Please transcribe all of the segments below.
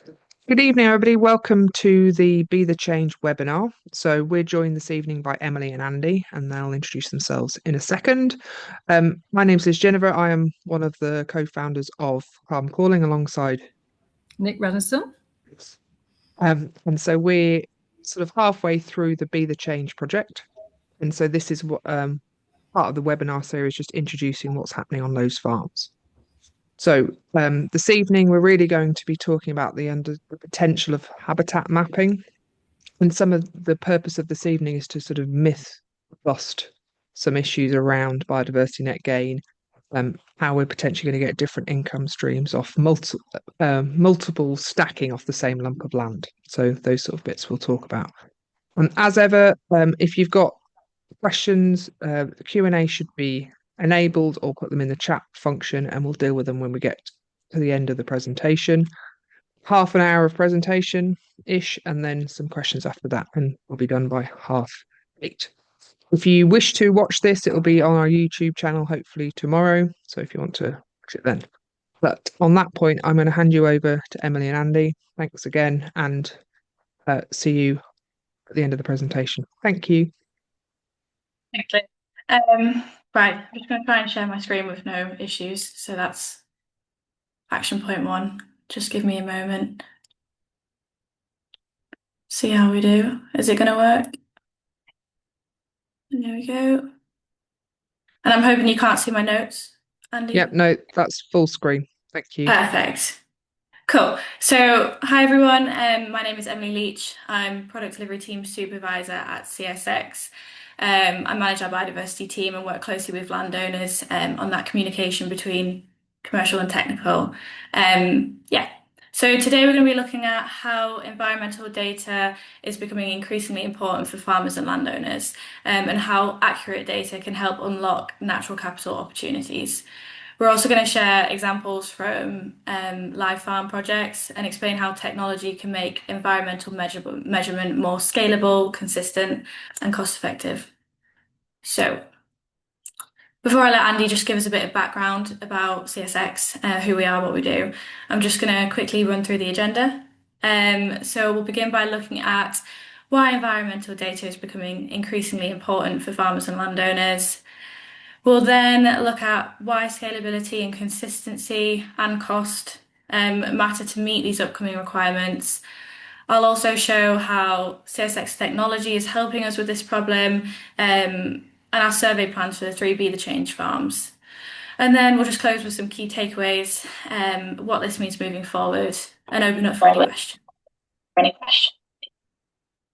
Good evening, everybody. Welcome to the Be the Change webinar. So we're joined this evening by Emily and Andy, and they'll introduce themselves in a second. My name's Liz Jennifer. I am one of the co-founders of Carbon Calling alongside Nick Radisson. And so we're sort of halfway through the Be the Change project. And so this is what part of the webinar series, just introducing what's happening on those farms. So this evening, we're really going to be talking about the potential of habitat mapping. And some of the purpose of this evening is to sort of myth bust some issues around biodiversity net gain, how we're potentially going to get different income streams off multiple stacking off the same lump of land. So those sort of bits we'll talk about. And as ever, if you've got questions, the Q&A should be enabled, or put them in the chat function and we'll deal with them when we get to the end of the presentation. Half an hour of presentation-ish, and then some questions after that, and we'll be done by 8:30. If you wish to watch this, it'll be on our YouTube channel, hopefully tomorrow. So if you want to watch it then. But on that point, I'm going to hand you over to Emily and Andy. Thanks again, and see you at the end of the presentation. Thank you. Thanks, Liz. Right, I'm just going to try and share my screen with no issues. So that's action point 1. Just give me a moment. See how we do. Is it going to work? And there we go. And I'm hoping you can't see my notes, Andy. Yep, no, that's full screen. Thank you. Perfect. Cool. So, hi everyone. My name is Emily Leech. I'm Product Delivery Team Supervisor at CSX. I manage our biodiversity team and work closely with landowners on that communication between commercial and technical. So today we're going to be looking at how environmental data is becoming increasingly important for farmers and landowners, and how accurate data can help unlock natural capital opportunities. We're also going to share examples from live farm projects and explain how technology can make environmental measurement more scalable, consistent, and cost-effective. So, before I let Andy just give us a bit of background about CSX, who we are, what we do, I'm just going to quickly run through the agenda. So we'll begin by looking at why environmental data is becoming increasingly important for farmers and landowners. We'll then look at why scalability and consistency and cost matter to meet these upcoming requirements. I'll also show how CSX technology is helping us with this problem, and our survey plans for the 3 Be the Change farms. And then we'll just close with some key takeaways, what this means moving forward, and open up for any questions.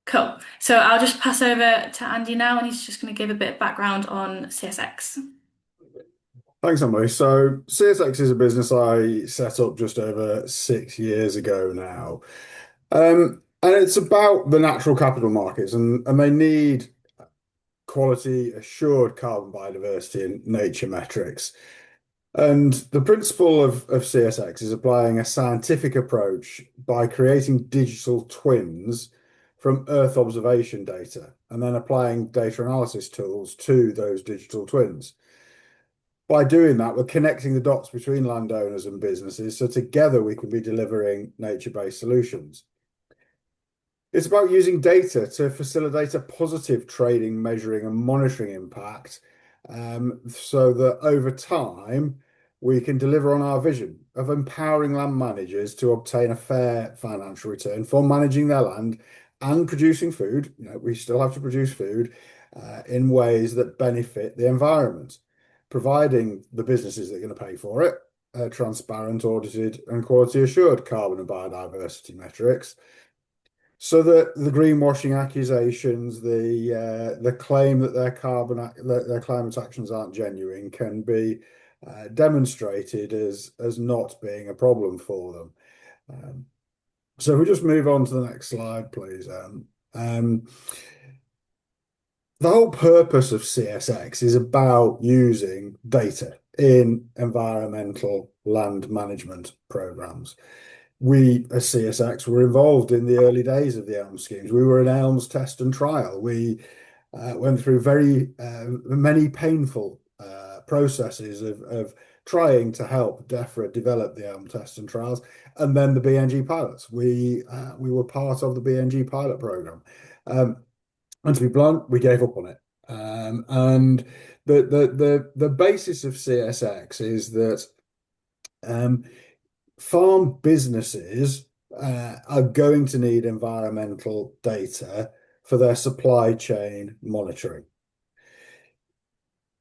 Cool. So I'll just pass over to Andy now, and he's just going to give a bit of background on CSX. Thanks, Emily. So CSX is a business I set up just over 6 years ago now. And it's about the natural capital markets, and they need quality assured carbon biodiversity and nature metrics. And the principle of CSX is applying a scientific approach by creating digital twins from Earth observation data, and then applying data analysis tools to those digital twins. By doing that, we're connecting the dots between landowners and businesses, so together we can be delivering nature-based solutions. It's about using data to facilitate a positive trading, measuring, and monitoring impact, so that over time we can deliver on our vision of empowering land managers to obtain a fair financial return for managing their land and producing food. We still have to produce food in ways that benefit the environment, providing the businesses that are going to pay for it transparent, audited, and quality assured carbon and biodiversity metrics, so that the greenwashing accusations, the claim that their climate actions aren't genuine, can be demonstrated as not being a problem for them. So if we just move on to the next slide, please. The whole purpose of CSX is about using data in environmental land management programs. We, as CSX, were involved in the early days of the ELM schemes. We were in ELM's test and trial. We went through very many painful processes of trying to help DEFRA develop the elm tests and trials, and then the BNG pilots. We were part of the BNG pilot program, and to be blunt, we gave up on it. And the basis of CSX is that farm businesses are going to need environmental data for their supply chain monitoring.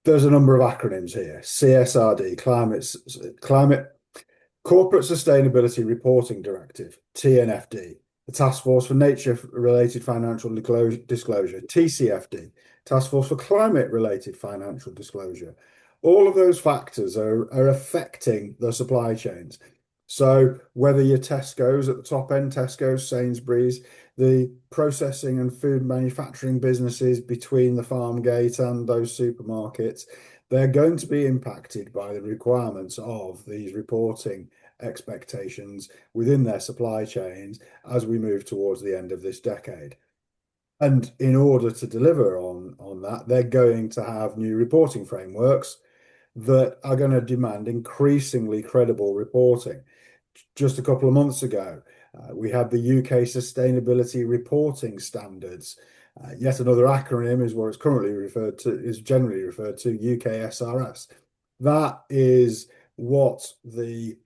There's a number of acronyms here: CSRD, Climate Corporate Sustainability Reporting Directive, TNFD, the Task Force for Nature-Related Financial Disclosure, TCFD, Task Force for Climate-Related Financial Disclosure. All of those factors are affecting the supply chains. So whether you're Tesco's at the top end, Tesco's, Sainsbury's, the processing and food manufacturing businesses between the farm gate and those supermarkets, they're going to be impacted by the requirements of these reporting expectations within their supply chains as we move towards the end of this decade. And in order to deliver on that, they're going to have new reporting frameworks that are going to demand increasingly credible reporting. Just a couple of months ago, we had the UK Sustainability Reporting Standards. Yet another acronym is what it's currently referred to, is generally referred to, UK SRS. That is what the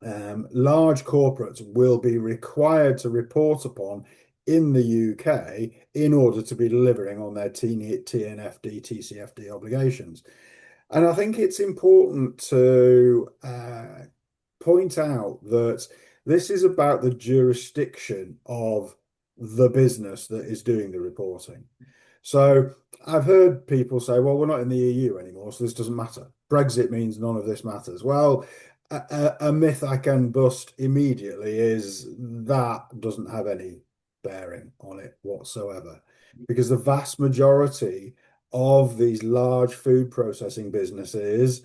large corporates will be required to report upon in the UK in order to be delivering on their TNFD, TCFD obligations. And I think it's important to point out that this is about the jurisdiction of the business that is doing the reporting. So I've heard people say, well, we're not in the EU anymore, so this doesn't matter. Brexit means none of this matters. Well, a myth I can bust immediately is that doesn't have any bearing on it whatsoever, because the vast majority of these large food processing businesses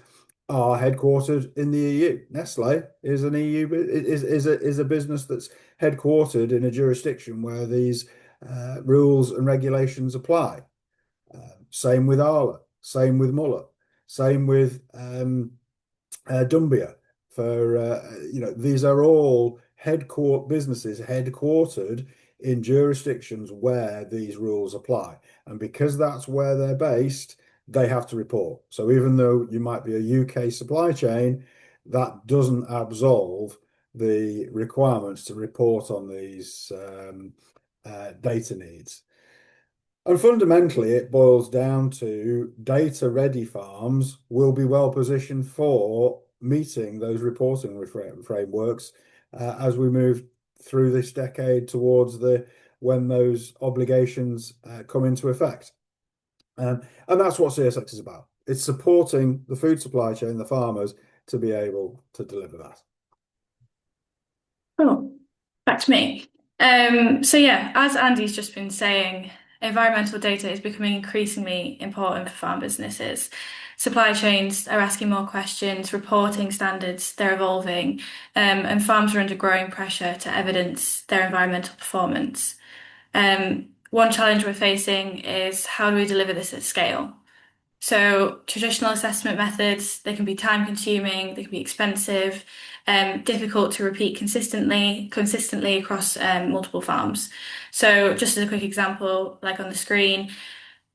are headquartered in the EU. Nestle is an EU is a business that's headquartered in a jurisdiction where these rules and regulations apply. Same with Arla, same with Muller, same with Dumbia. These are all businesses headquartered in jurisdictions where these rules apply, and because that's where they're based, they have to report. So even though you might be a UK supply chain, that doesn't absolve the requirements to report on these data needs. And fundamentally, it boils down to data-ready farms will be well positioned for meeting those reporting frameworks as we move through this decade towards when those obligations come into effect. And that's what CSX is about. It's supporting the food supply chain, the farmers, to be able to deliver that. Oh, back to me. So yeah, as Andy's just been saying, environmental data is becoming increasingly important for farm businesses. Supply chains are asking more questions, reporting standards, they're evolving, and farms are under growing pressure to evidence their environmental performance. One challenge we're facing is how do we deliver this at scale? So traditional assessment methods, they can be time consuming, they can be expensive, difficult to repeat consistently across multiple farms. So just as a quick example, like on the screen,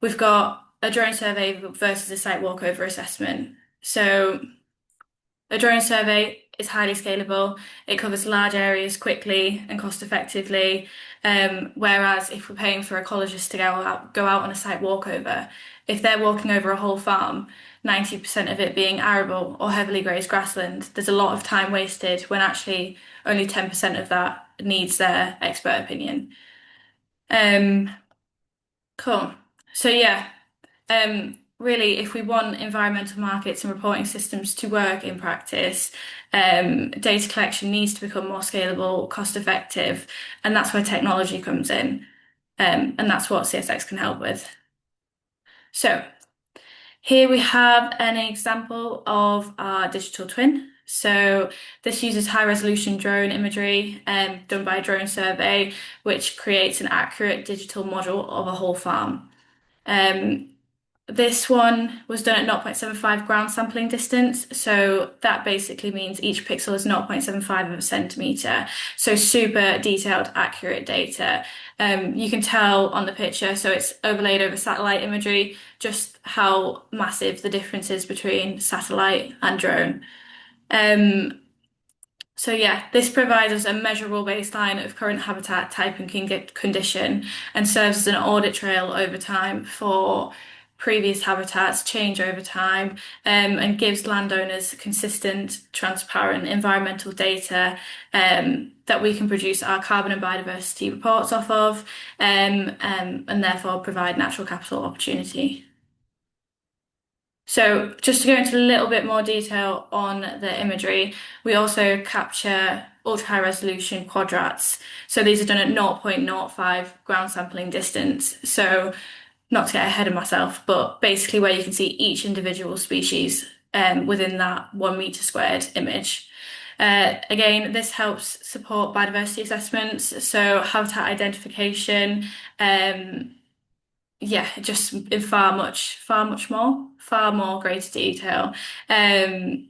we've got a drone survey versus a site walkover assessment. So a drone survey is highly scalable. It covers large areas quickly and cost effectively. Whereas if we're paying for ecologists to go out on a site walkover, if they're walking over a whole farm, 90% of it being arable or heavily grazed grassland, there's a lot of time wasted when actually only 10% of that needs their expert opinion. Cool. So yeah, really, if we want environmental markets and reporting systems to work in practice, data collection needs to become more scalable, cost effective, and that's where technology comes in. And that's what CSX can help with. So here we have an example of our digital twin. So this uses high resolution drone imagery done by a drone survey, which creates an accurate digital model of a whole farm. this one was done at 0.75 ground sampling distance. So that basically means each pixel is 0.75 of a centimeter. So super detailed, accurate data. You can tell on the picture, so it's overlaid over satellite imagery, just how massive the difference is between satellite and drone. Um, so yeah, this provides us a measurable baseline of current habitat type and condition and serves as an audit trail over time for previous habitats change over time, and gives landowners consistent, transparent environmental data that we can produce our carbon and biodiversity reports off of, and therefore provide natural capital opportunity. So just to go into a little bit more detail on the imagery, we also capture ultra high resolution quadrats. So these are done at 0.05 ground sampling distance. So not to get ahead of myself, but basically where you can see each individual species within that 1 meter squared image. Again, this helps support biodiversity assessments, so habitat identification, yeah, just in far more greater detail. And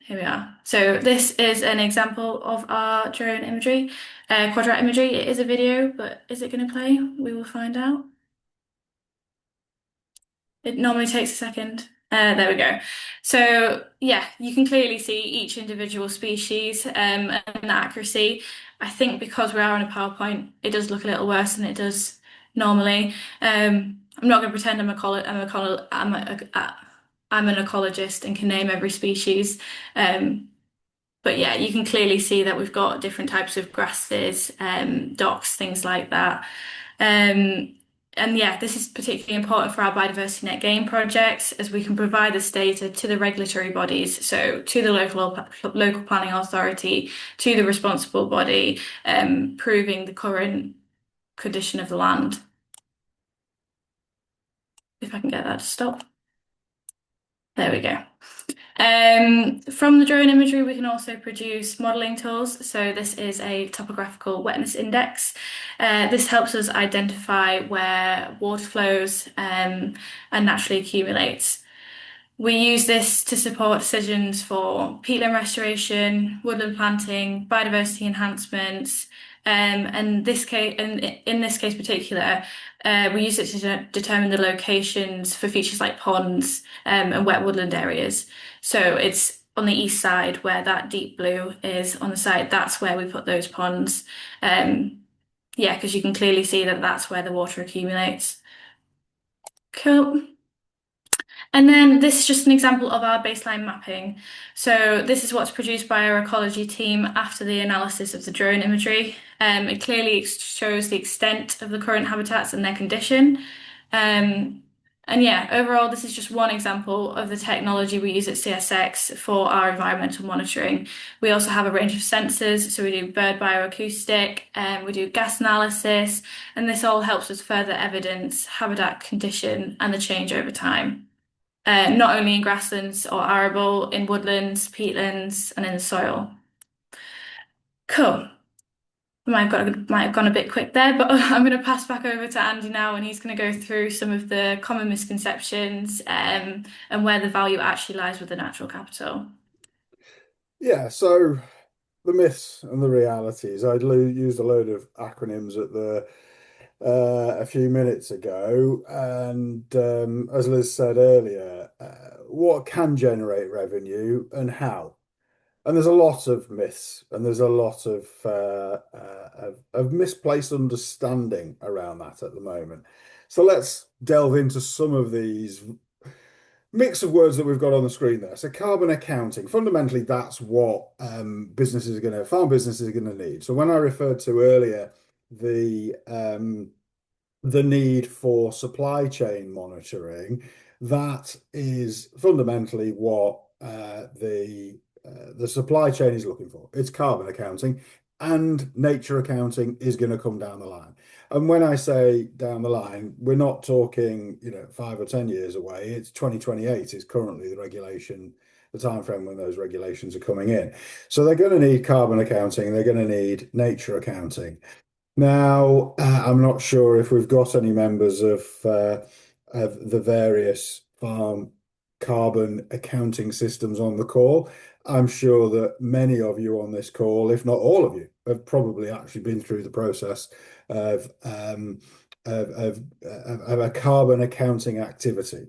here we are. So this is an example of our drone imagery, quadrat imagery. It is a video, but is it going to play? We will find out. It normally takes a second. There we go. So yeah, you can clearly see each individual species and the accuracy. I think because we are on a PowerPoint, it does look a little worse than it does normally. I'm not going to pretend I'm an ecologist and can name every species. But yeah, you can clearly see that we've got different types of grasses, docks, things like that. And yeah, this is particularly important for our biodiversity net gain projects as we can provide this data to the regulatory bodies, so to the local planning authority, to the responsible body, proving the current condition of the land. If I can get that to stop. There we go. From the drone imagery, we can also produce modelling tools. So this is a topographical wetness index. This helps us identify where water flows and naturally accumulates. We use this to support decisions for peatland restoration, woodland planting, biodiversity enhancements, and in this case particular, we use it to determine the locations for features like ponds and wet woodland areas. So it's on the east side where that deep blue is on the side. That's where we put those ponds. Yeah, because you can clearly see that that's where the water accumulates. Cool. And then this is just an example of our baseline mapping. So this is what's produced by our ecology team after the analysis of the drone imagery. It clearly shows the extent of the current habitats and their condition. And yeah, overall, this is just one example of the technology we use at CSX for our environmental monitoring. We also have a range of sensors, so we do bird bioacoustic, we do gas analysis, and this all helps us further evidence habitat condition and the change over time. Not only in grasslands or arable, in woodlands, peatlands, and in the soil. Cool. Might have gone a bit quick there, but I'm going to pass back over to Andy now, and he's going to go through some of the common misconceptions and where the value actually lies with the natural capital. Yeah, so the myths and the realities. I used a load of acronyms at a few minutes ago, and as Liz said earlier, what can generate revenue and how. And there's a lot of myths and there's a lot of misplaced understanding around that at the moment. So let's delve into some of these mix of words that we've got on the screen there. So carbon accounting, fundamentally, that's what farm businesses are going to need. So when I referred to earlier the need for supply chain monitoring, that is fundamentally what the supply chain is looking for. It's carbon accounting, and nature accounting is going to come down the line. And when I say down the line, we're not talking, 5 or 10 years away. It's 2028 is currently the time frame when those regulations are coming in. So they're going to need carbon accounting, they're going to need nature accounting. Now, I'm not sure if we've got any members of of the various farm carbon accounting systems on the call. I'm sure that many of you on this call, if not all of you, have probably actually been through the process of a carbon accounting activity.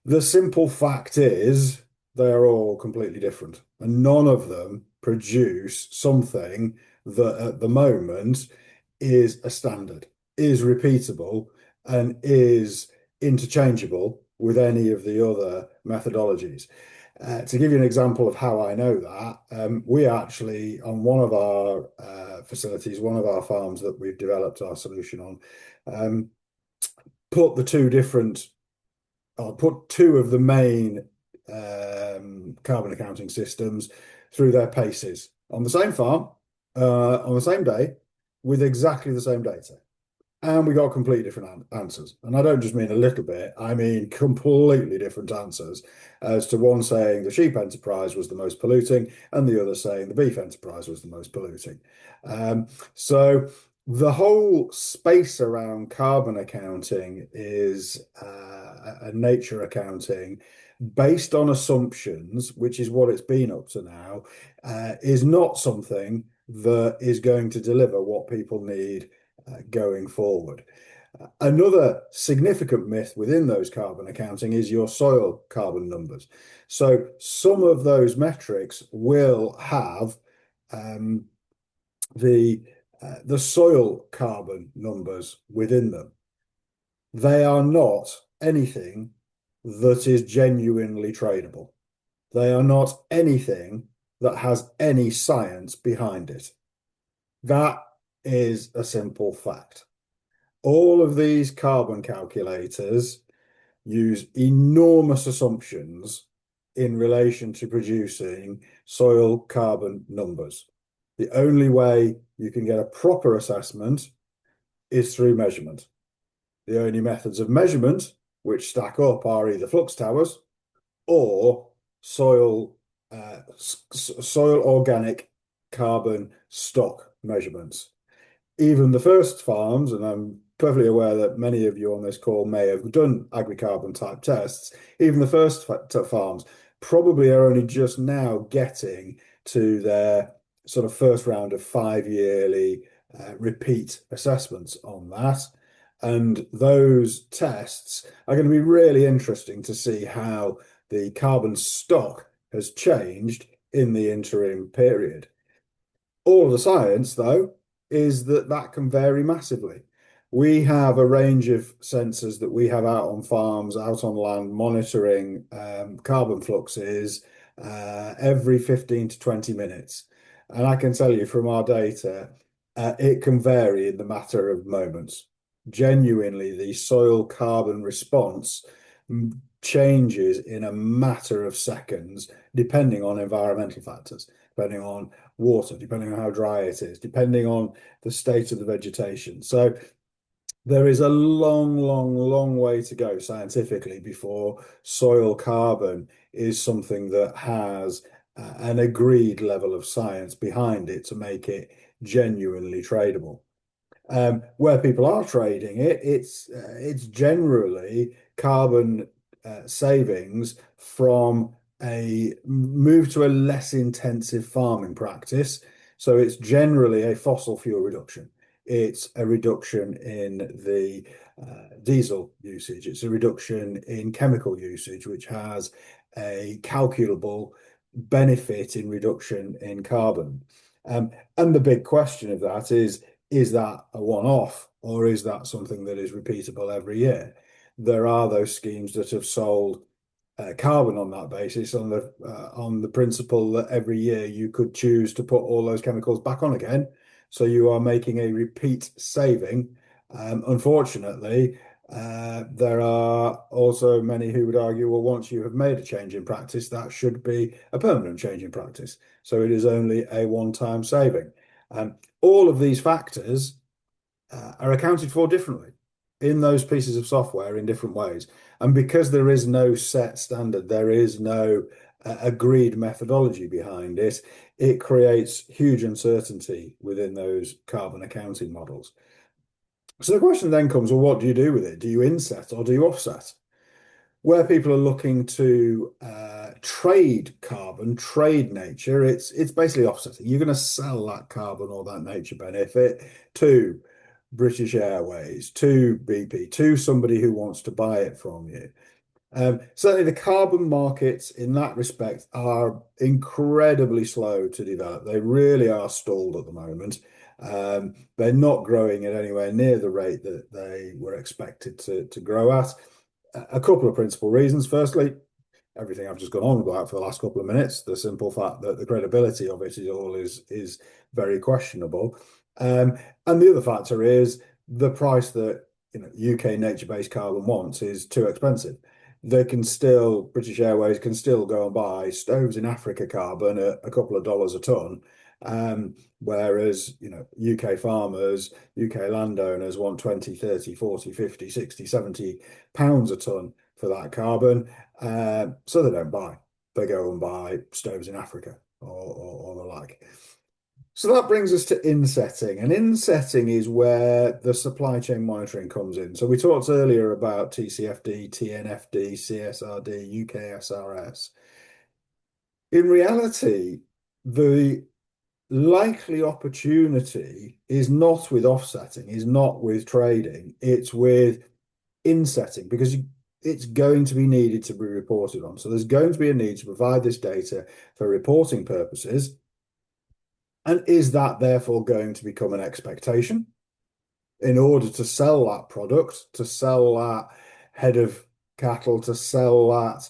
The simple fact is they're all completely different, and none of them produce something that at the moment is a standard, is repeatable, and is interchangeable with any of the other methodologies. To give you an example of how I know that, we actually, on one of our facilities, one of our farms that we've developed our solution on, put two of the main carbon accounting systems through their paces on the same farm, on the same day, with exactly the same data. And we got completely different answers. And I don't just mean a little bit, I mean completely different answers, as to one saying the sheep enterprise was the most polluting and the other saying the beef enterprise was the most polluting. So the whole space around carbon accounting is a nature accounting based on assumptions, which is what it's been up to now, is not something that is going to deliver what people need going forward. Another significant myth within those carbon accounting is your soil carbon numbers. So some of those metrics will have the soil carbon numbers within them. They are not anything that is genuinely tradable. They are not anything that has any science behind it. That is a simple fact. All of these carbon calculators use enormous assumptions in relation to producing soil carbon numbers. The only way you can get a proper assessment is through measurement. The only methods of measurement which stack up are either flux towers or soil organic carbon stock measurements. Even the first farms, and I'm perfectly aware that many of you on this call may have done agricarbon type tests, even the first farms probably are only just now getting to their sort of first round of 5-yearly repeat assessments on that. And those tests are going to be really interesting to see how the carbon stock has changed in the interim period. All of the science, though, is that that can vary massively. We have a range of sensors that we have out on farms, out on land, monitoring carbon fluxes every 15 to 20 minutes. And I can tell you from our data, it can vary in the matter of moments. Genuinely, the soil carbon response changes in a matter of seconds, depending on environmental factors, depending on water, depending on how dry it is, depending on the state of the vegetation. So there is a long way to go scientifically before soil carbon is something that has an agreed level of science behind it to make it genuinely tradable. Where people are trading it, it's generally carbon savings from a move to a less intensive farming practice. So it's generally a fossil fuel reduction. It's a reduction in the diesel usage. It's a reduction in chemical usage, which has a calculable benefit in reduction in carbon. And the big question of that is that a one-off, or is that something that is repeatable every year? There are those schemes that have sold carbon on that basis, on the principle that every year you could choose to put all those chemicals back on again. So you are making a repeat saving. Unfortunately, there are also many who would argue, well, once you have made a change in practice, that should be a permanent change in practice. So it is only a one-time saving. All of these factors are accounted for differently in those pieces of software in different ways. And because there is no set standard, there is no agreed methodology behind it, it creates huge uncertainty within those carbon accounting models. So the question then comes, well, what do you do with it? Do you inset or do you offset? Where people are looking to trade carbon, trade nature, it's basically offsetting. You're going to sell that carbon or that nature benefit to British Airways, to BP, to somebody who wants to buy it from you. Certainly, the carbon markets in that respect are incredibly slow to develop. They really are stalled at the moment. They're not growing at anywhere near the rate that they were expected to grow at. A couple of principal reasons. Firstly, everything I've just gone on about for the last couple of minutes, the simple fact that the credibility of it is very questionable. And the other factor is the price that UK nature-based carbon wants is too expensive. British Airways can still go and buy stoves in Africa carbon at a couple of dollars a ton. Whereas, UK farmers, UK landowners want 20, 30, 40, 50, 60, 70 pounds a ton for that carbon. So they don't buy. They go and buy stoves in Africa or the like. So that brings us to insetting, and insetting is where the supply chain monitoring comes in. So we talked earlier about TCFD, TNFD, CSRD, UKSRS. In reality, the likely opportunity is not with offsetting, is not with trading, it's with insetting, because it's going to be needed to be reported on. So there's going to be a need to provide this data for reporting purposes. And is that therefore going to become an expectation in order to sell that product, to sell that head of cattle, to sell that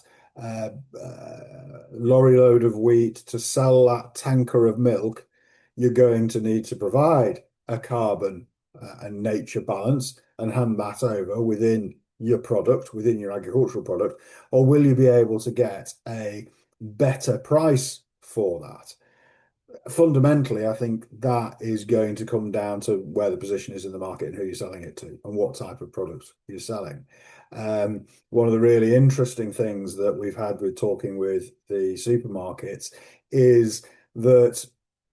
lorry load of wheat, to sell that tanker of milk? You're going to need to provide a carbon and nature balance and hand that over within your product, within your agricultural product, or will you be able to get a better price for that? Fundamentally, I think that is going to come down to where the position is in the market and who you're selling it to and what type of products you're selling. One of the really interesting things that we've had with talking with the supermarkets is that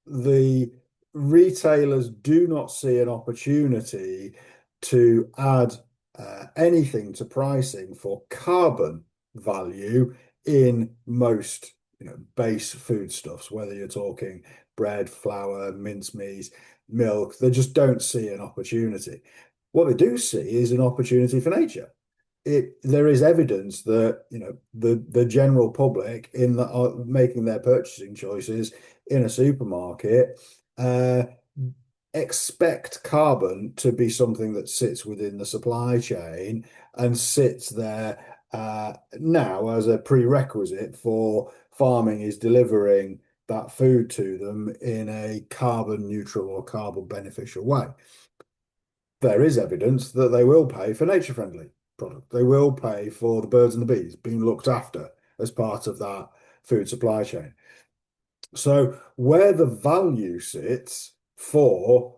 the retailers do not see an opportunity to add anything to pricing for carbon value in most base foodstuffs, whether you're talking bread, flour, mincemeat, milk. They just don't see an opportunity. What they do see is an opportunity for nature. There is evidence that the general public are making their purchasing choices in a supermarket expect carbon to be something that sits within the supply chain and sits there now as a prerequisite for farming is delivering that food to them in a carbon neutral or carbon beneficial way. There is evidence that they will pay for nature friendly product. They will pay for the birds and the bees being looked after as part of that food supply chain. So where the value sits for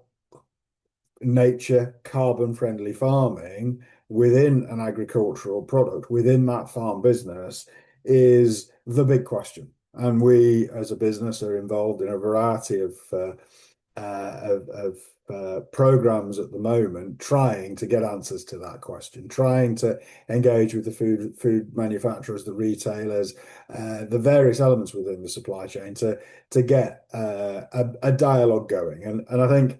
nature carbon friendly farming within an agricultural product, within that farm business, is the big question. And we as a business are involved in a variety of programs at the moment, trying to get answers to that question, trying to engage with the food manufacturers, the retailers, the various elements within the supply chain to get a dialogue going. And I think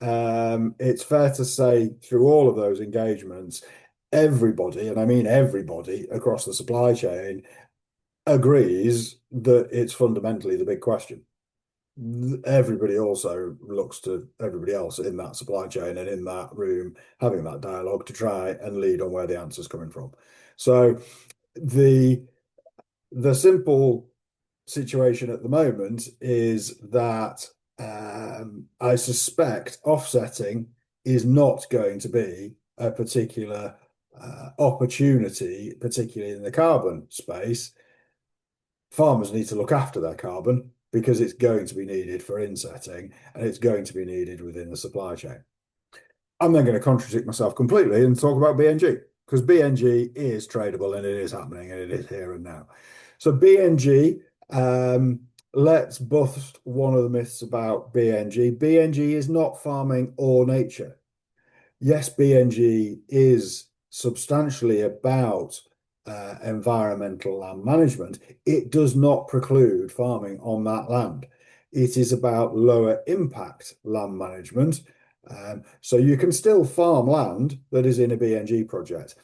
it's fair to say through all of those engagements, everybody, and I mean everybody across the supply chain, agrees that it's fundamentally the big question. Everybody also looks to everybody else in that supply chain and in that room having that dialogue to try and lead on where the answer's coming from. So the simple situation at the moment is that I suspect offsetting is not going to be a particular opportunity, particularly in the carbon space. Farmers need to look after their carbon because it's going to be needed for insetting and it's going to be needed within the supply chain. I'm then going to contradict myself completely and talk about BNG, because BNG is tradable and it is happening and it is here and now. So BNG, let's bust one of the myths about BNG. BNG is not farming or nature. yes, BNG is substantially about environmental land management. It does not preclude farming on that land. It is about lower impact land management. So you can still farm land that is in a BNG project.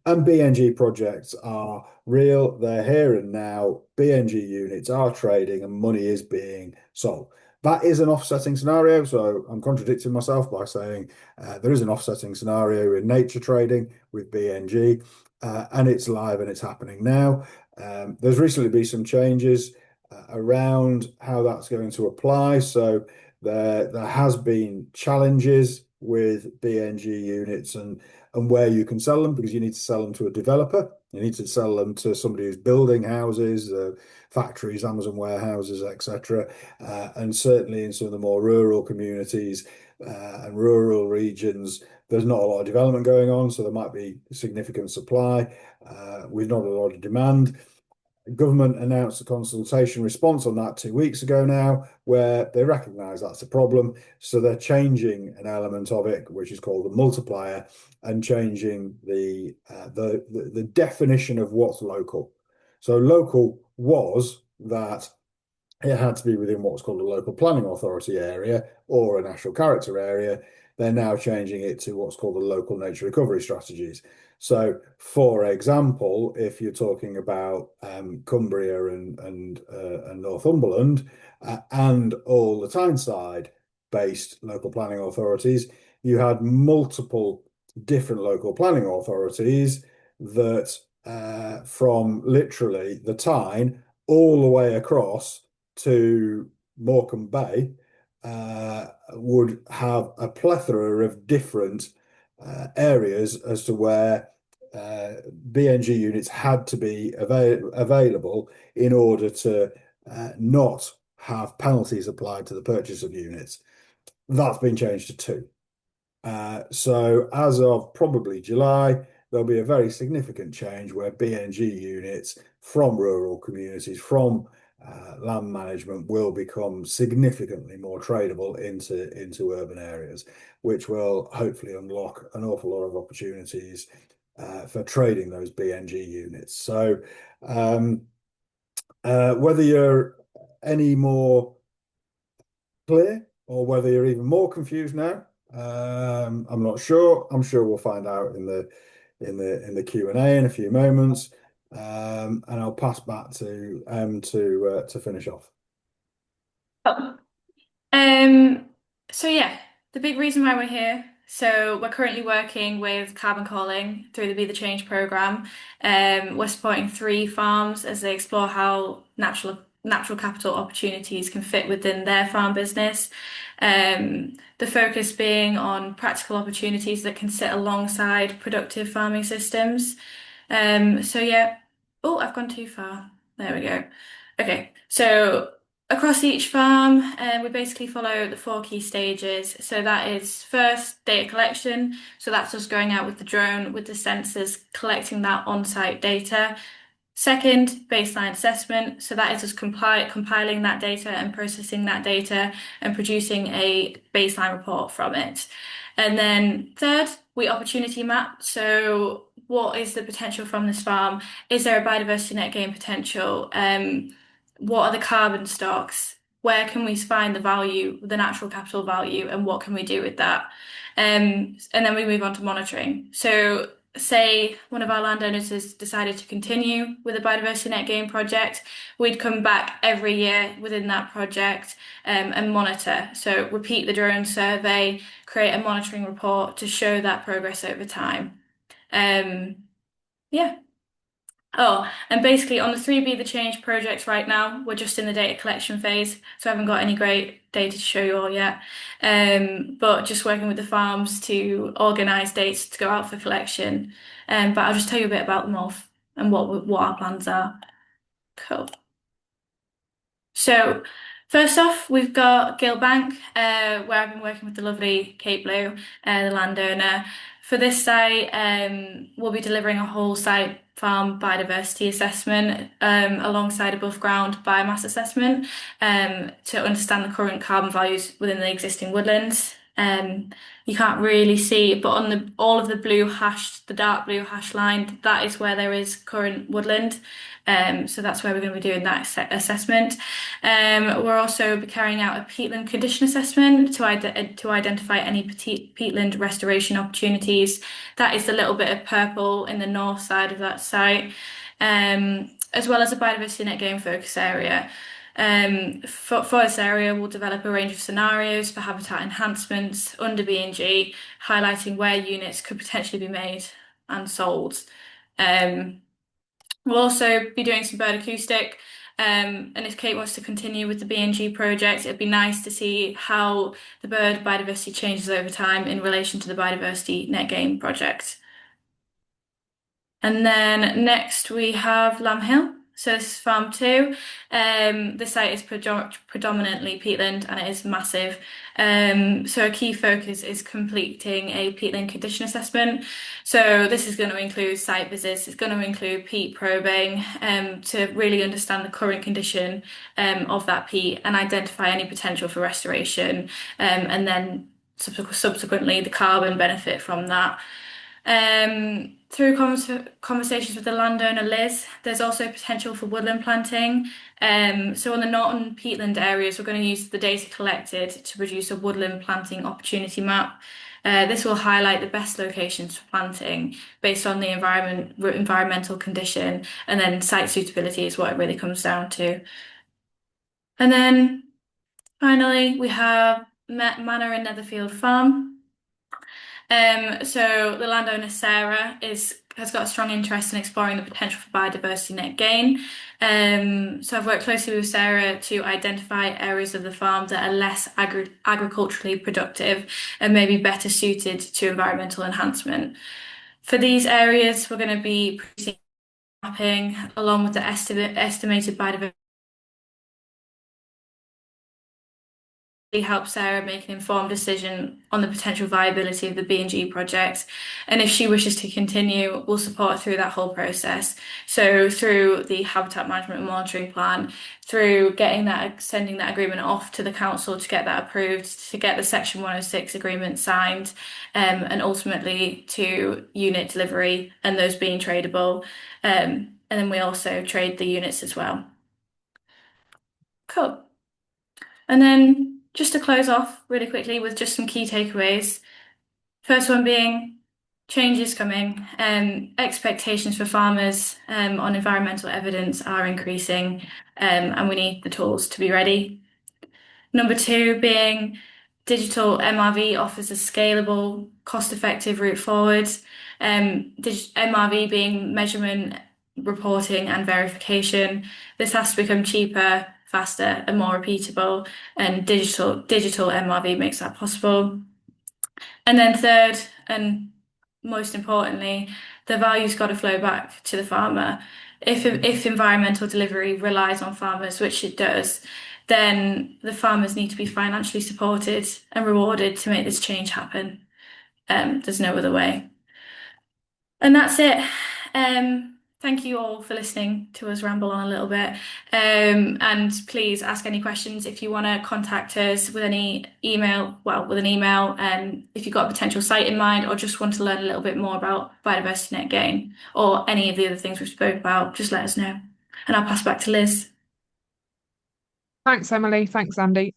And BNG projects are real, they're here and now. BNG units are trading and money is being sold. That is an offsetting scenario. So I'm contradicting myself by saying there is an offsetting scenario in nature trading with BNG, and it's live and it's happening now. There's recently been some changes around how that's going to apply. So there has been challenges with BNG units and where you can sell them, because you need to sell them to a developer. You need to sell them to somebody who's building houses, factories, Amazon warehouses, etc. And certainly in some of the more rural communities and rural regions, there's not a lot of development going on, so there might be significant supply with not a lot of demand. The government announced a consultation response on that 2 weeks ago now, where they recognise that's a problem. So they're changing an element of it, which is called the multiplier, and changing the definition of what's local. So local was that it had to be within what's called a local planning authority area or a national character area. They're now changing it to what's called the local nature recovery strategies. So, for example, if you're talking about Cumbria and Northumberland and all the Tyneside-based local planning authorities, you had multiple different local planning authorities that from literally the Tyne all the way across to Morecambe Bay would have a plethora of different areas as to where BNG units had to be available in order to not have penalties applied to the purchase of units. That's been changed to 2. So as of probably July, there'll be a very significant change where BNG units from rural communities, from land management, will become significantly more tradable into urban areas, which will hopefully unlock an awful lot of opportunities for trading those BNG units. So whether you're any more clear or whether you're even more confused now, I'm not sure. I'm sure we'll find out in the Q&A in a few moments. And I'll pass back to to finish off. Oh. So yeah, the big reason why we're here. So we're currently working with Carbon Calling through the Be the Change programme. We're supporting 3 farms as they explore how natural capital opportunities can fit within their farm business. The focus being on practical opportunities that can sit alongside productive farming systems. So yeah, oh, I've gone too far. There we go. Okay, so across each farm, we basically follow the 4 key stages. So that is first data collection. So that's us going out with the drone, with the sensors, collecting that on-site data. Second, baseline assessment. So that is us compiling that data and processing that data and producing a baseline report from it. And then third, we opportunity map. So what is the potential from this farm? Is there a biodiversity net gain potential? What are the carbon stocks? Where can we find the value, the natural capital value, and what can we do with that? And then we move on to monitoring. So say one of our landowners has decided to continue with the biodiversity net gain project, we'd come back every year within that project and monitor. So repeat the drone survey, create a monitoring report to show that progress over time. Yeah. Oh, and basically on the 3 Be the Change projects right now, we're just in the data collection phase, so I haven't got any great data to show you all yet. But just working with the farms to organise data to go out for collection. But I'll just tell you a bit about them all and what our plans are. Cool. So first off, we've got Gill Bank, where I've been working with the lovely Kate Blue, the landowner. For this site, we'll be delivering a whole site farm biodiversity assessment alongside above ground biomass assessment to understand the current carbon values within the existing woodlands. You can't really see, but on all of the the dark blue hash line, that is where there is current woodland. So that's where we're going to be doing that assessment. We're also be carrying out a peatland condition assessment to identify any peatland restoration opportunities. That is the little bit of purple in the north side of that site, as well as a biodiversity net gain focus area. For this area, we'll develop a range of scenarios for habitat enhancements under B&G, highlighting where units could potentially be made and sold. We'll also be doing some bird acoustic, and if Kate wants to continue with the B&G project, it'd be nice to see how the bird biodiversity changes over time in relation to the biodiversity net gain project. And then next we have Lamb Hill. So this is Farm 2. The site is predominantly peatland and it is massive. So a key focus is completing a peatland condition assessment. So this is going to include site visits, it's going to include peat probing to really understand the current condition of that peat and identify any potential for restoration, and then subsequently the carbon benefit from that. Through conversations with the landowner Liz, there's also potential for woodland planting. So on the Norton peatland areas, we're going to use the data collected to produce a woodland planting opportunity map. This will highlight the best locations for planting based on the environmental condition, and then site suitability is what it really comes down to. And then finally, we have Manor and Netherfield Farm. So the landowner Sarah has got a strong interest in exploring the potential for biodiversity net gain. So I've worked closely with Sarah to identify areas of the farm that are less agriculturally productive and maybe better suited to environmental enhancement. For these areas, we're going to be producing mapping along with the estimated biodiversity. Help Sarah make an informed decision on the potential viability of the B&G project. And if she wishes to continue, we'll support her through that whole process. So through the habitat management and monitoring plan, through sending that agreement off to the council to get that approved, to get the Section 106 agreement signed, and ultimately to unit delivery and those being tradable. And then we also trade the units as well. Cool. And then just to close off really quickly with just some key takeaways. First one being change is coming. Expectations for farmers on environmental evidence are increasing, and we need the tools to be ready. Number 2 being digital MRV offers a scalable, cost-effective route forward. MRV being measurement, reporting and verification. This has to become cheaper, faster and more repeatable, and digital MRV makes that possible. And then third, and most importantly, the value's got to flow back to the farmer. If environmental delivery relies on farmers, which it does, then the farmers need to be financially supported and rewarded to make this change happen. There's no other way. And that's it. Thank you all for listening to us ramble on a little bit. And please ask any questions if you want to contact us with an email, if you've got a potential site in mind or just want to learn a little bit more about biodiversity net gain or any of the other things we've spoke about, just let us know. And I'll pass back to Liz. Thanks, Emily. Thanks, Andy.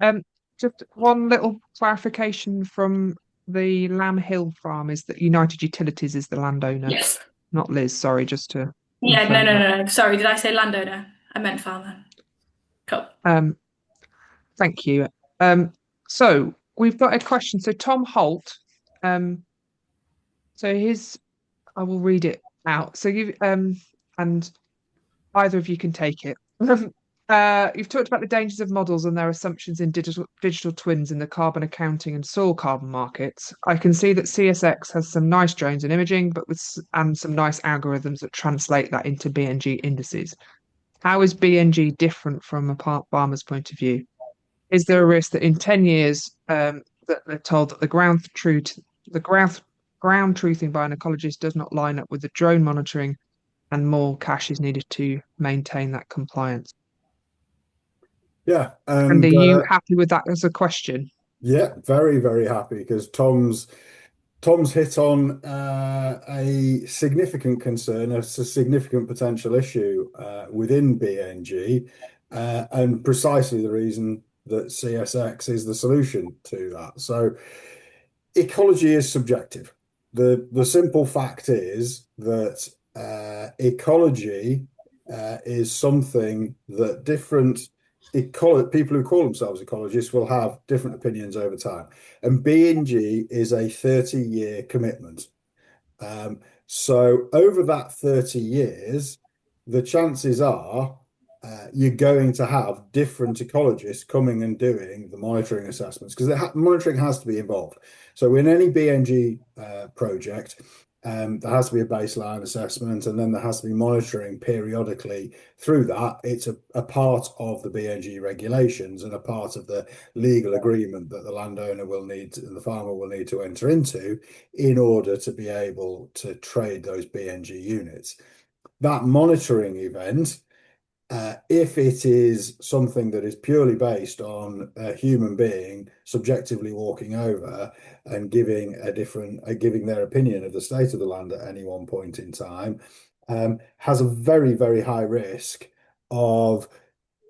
Just one little clarification from the Lamb Hill farm is that United Utilities is the landowner. Yes. Not Liz, sorry, just to Yeah, confirm that. no. Sorry, did I say landowner? I meant farmer. Cool. Thank you. So we've got a question. So Tom Holt, I will read it out. So you and either of you can take it. You've talked about the dangers of models and their assumptions in digital twins in the carbon accounting and soil carbon markets. I can see that CSX has some nice drones and imaging, and some nice algorithms that translate that into B&G indices. How is B&G different from a farmer's point of view? Is there a risk that in 10 years that they're told that the ground truthing by an ecologist does not line up with the drone monitoring, and more cash is needed to maintain that compliance? Yeah, And are you happy with that as a question? Yeah, very, very happy because Tom's hit on a significant concern, a significant potential issue within BNG, and precisely the reason that CSX is the solution to that. So, ecology is subjective. The simple fact is that ecology is something that different people who call themselves ecologists will have different opinions over time. And B&G is a 30-year commitment. So over that 30 years, the chances are you're going to have different ecologists coming and doing the monitoring assessments because monitoring has to be involved. So in any BNG project, there has to be a baseline assessment and then there has to be monitoring periodically through that. It's a part of the BNG regulations and a part of the legal agreement that the landowner will need and the farmer will need to enter into in order to be able to trade those BNG units. That monitoring event, if it is something that is purely based on a human being subjectively walking over and giving giving their opinion of the state of the land at any one point in time, has a very, very high risk of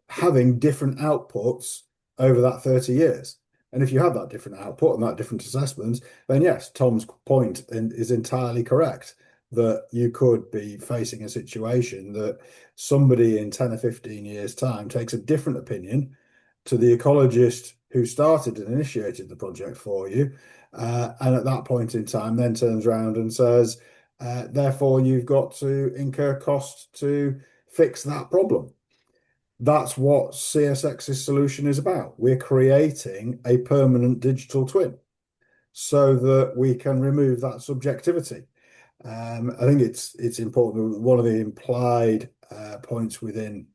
having different outputs over that 30 years. And if you have that different output and that different assessment, then yes, Tom's point is entirely correct that you could be facing a situation that somebody in 10 or 15 years' time takes a different opinion to the ecologist who started and initiated the project for you. And at that point in time, then turns around and says, therefore, you've got to incur costs to fix that problem. That's what CSX's solution is about. We're creating a permanent digital twin so that we can remove that subjectivity. I think it's important. One of the implied points within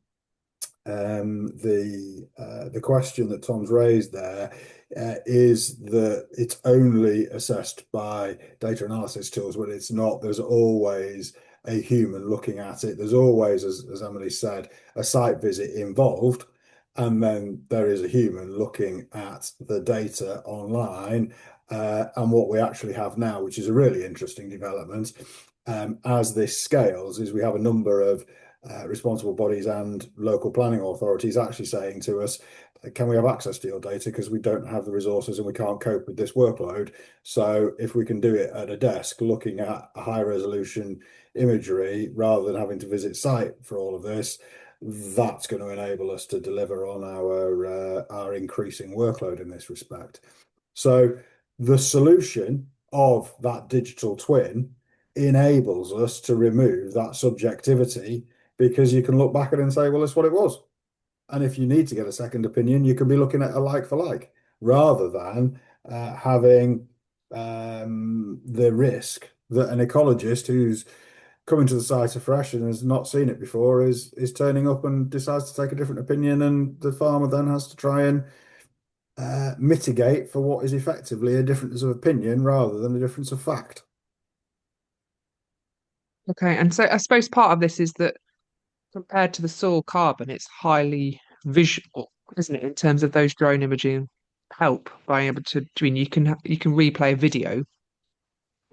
the question that Tom's raised there is that it's only assessed by data analysis tools, but it's not. There's always a human looking at it. There's always, as Emily said, a site visit involved, and then there is a human looking at the data online. And what we actually have now, which is a really interesting development, as this scales, is we have a number of responsible bodies and local planning authorities actually saying to us, can we have access to your data because we don't have the resources and we can't cope with this workload. So if we can do it at a desk looking at a high resolution imagery rather than having to visit site for all of this, that's going to enable us to deliver on our increasing workload in this respect. So the solution of that digital twin enables us to remove that subjectivity because you can look back at it and say, well, that's what it was. And if you need to get a second opinion, you can be looking at a like for like rather than having the risk that an ecologist who's coming to the site afresh and has not seen it before is turning up and decides to take a different opinion, and the farmer then has to try and mitigate for what is effectively a difference of opinion rather than a difference of fact. Okay, and so I suppose part of this is that compared to the soil carbon, it's highly visual, isn't it, in terms of those drone imaging help by able to, I mean, you can replay a video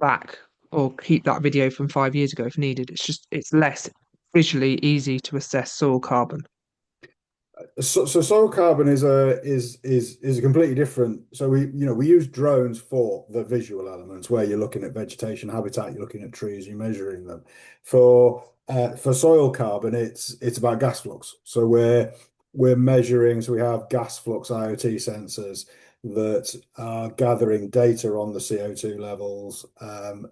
back or keep that video from 5 years ago if needed. It's less visually easy to assess soil carbon. So soil carbon is a completely different. So we use drones for the visual elements where you're looking at vegetation, habitat, you're looking at trees, you're measuring them. For soil carbon, it's about gas flux. So we're measuring. So we have gas flux IoT sensors that are gathering data on the CO2 levels,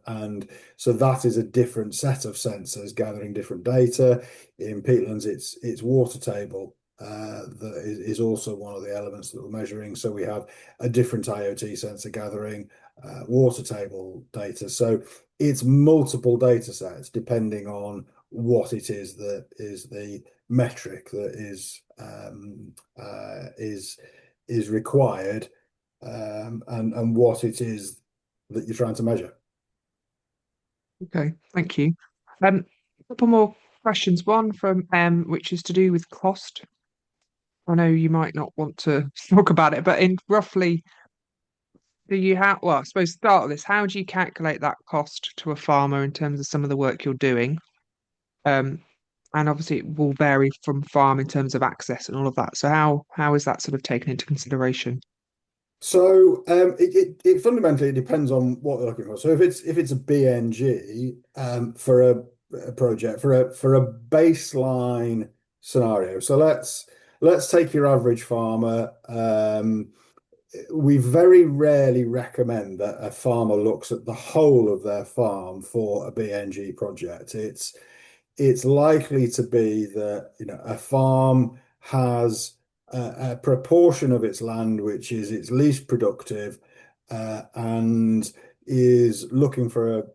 and so that is a different set of sensors gathering different data. In peatlands, it's water table. That is also one of the elements that we're measuring. So we have a different IoT sensor gathering water table data. So it's multiple data sets depending on what it is that is the metric that is required, and what it is that you're trying to measure. Okay, thank you. A couple more questions. One from which is to do with cost. I know you might not want to talk about it, but in roughly do you have, well, I suppose start with this, how do you calculate that cost to a farmer in terms of some of the work you're doing? Um, and obviously it will vary from farm in terms of access and all of that. So how is that sort of taken into consideration? So it fundamentally depends on what they're looking for. So if it's a BNG for a project for a baseline scenario. So let's take your average farmer. We very rarely recommend that a farmer looks at the whole of their farm for a BNG project. It's likely to be that a farm has a proportion of its land which is its least productive and is looking for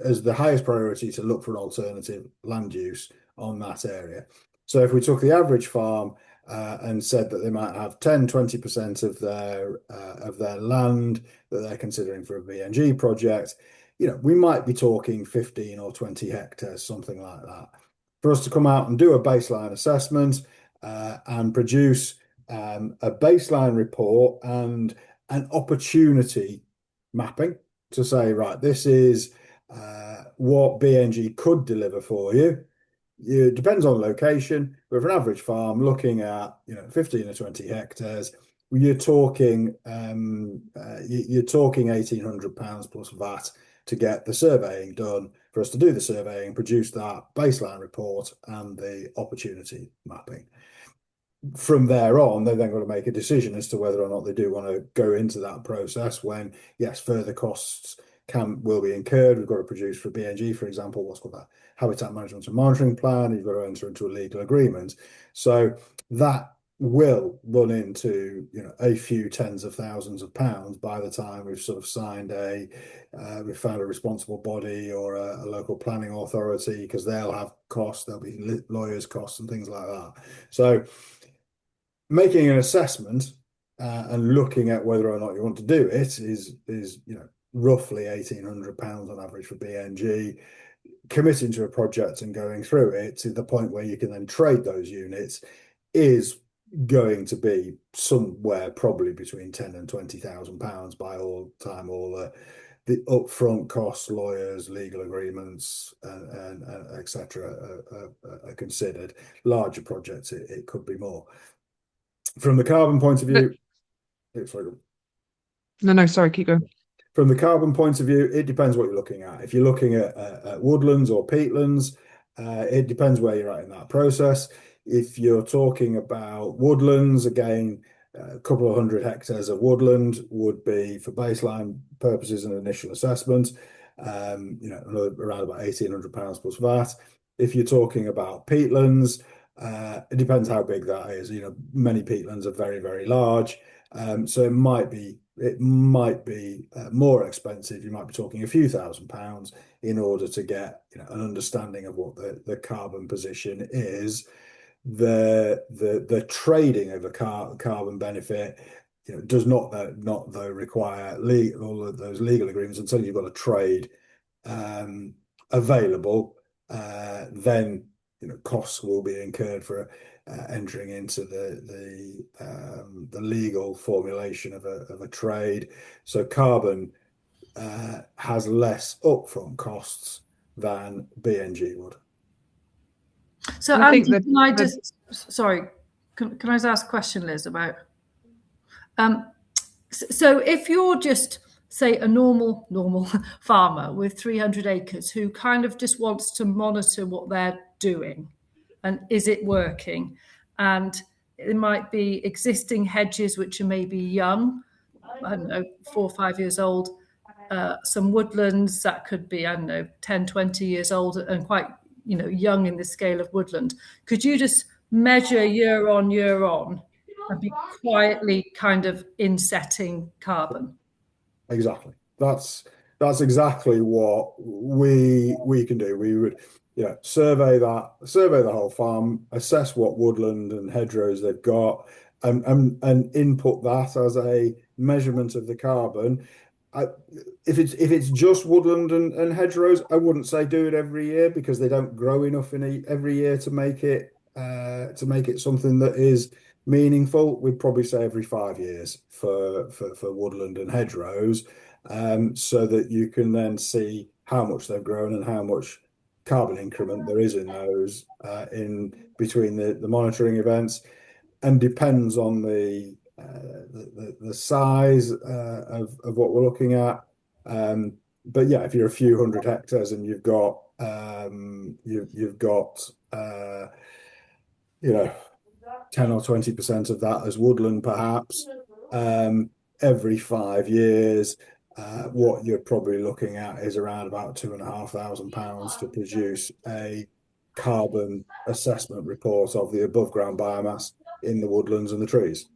as the highest priority to look for an alternative land use on that area. So if we took the average farm and said that they might have 10-20% of their land that they're considering for a BNG project, we might be talking 15 or 20 hectares, something like that. For us to come out and do a baseline assessment and produce a baseline report and an opportunity mapping to say, right, this is what BNG could deliver for you. It depends on location, but for an average farm, looking at 15 or 20 hectares, you're talking £1,800 plus VAT to get the surveying done, for us to do the surveying, produce that baseline report and the opportunity mapping. From there on, they've then got to make a decision as to whether or not they do want to go into that process when, yes, further costs will be incurred. We've got to produce for BNG, for example, what's called that habitat management and monitoring plan. You've got to enter into a legal agreement. So that will run into a few tens of thousands of pounds by the time we've sort of signed we've found a responsible body or a local planning authority, because they'll have costs, there'll be lawyers' costs and things like that. So making an assessment and looking at whether or not you want to do it is roughly £1,800 on average for BNG. Committing to a project and going through it to the point where you can then trade those units is going to be somewhere probably between £10,000 and £20,000 by all the upfront costs, lawyers, legal agreements, and etc. are considered. Larger projects, it could be more. From the carbon point of view, No, sorry, keep going. From the carbon point of view, it depends what you're looking at. If you're looking at woodlands or peatlands, it depends where you're at in that process. If you're talking about woodlands, again, a couple of 100 hectares of woodland would be, for baseline purposes and initial assessment, around about £1,800 plus VAT. If you're talking about peatlands, it depends how big that is. Many peatlands are very, very large, so it might be more expensive. You might be talking a few £1,000s in order to get an understanding of what the carbon position is. The trading of a carbon benefit does not though require all of those legal agreements. Until you've got a trade available, then costs will be incurred for entering into the legal formulation of a trade. So carbon has less upfront costs than BNG would. So I think Andy, that can I just, sorry, can I just ask a question, Liz, about, so if you're just, say, a normal farmer with 300 acres who kind of just wants to monitor what they're doing and is it working, and it might be existing hedges which are maybe young, I don't know, 4 or 5 years old, some woodlands that could be, I don't know, 10, 20 years old and quite young in the scale of woodland. Could you just measure year on and be quietly kind of insetting carbon? Exactly. That's exactly what we can do. We would survey the whole farm, assess what woodland and hedgerows they've got, and input that as a measurement of the carbon. If it's just woodland and hedgerows, I wouldn't say do it every year, because they don't grow enough in every year to make it something that is meaningful, we'd probably say every 5 years for woodland and hedgerows, so that you can then see how much they've grown and how much carbon increment there is in those in between the monitoring events, and depends on the size of what we're looking at. But yeah, if you're a few hundred hectares and you've got you've got you know 10 or 20% of that as woodland, perhaps, every 5 years, what you're probably looking at is around about £2,500 to produce a carbon assessment report of the above ground biomass in the woodlands and the trees.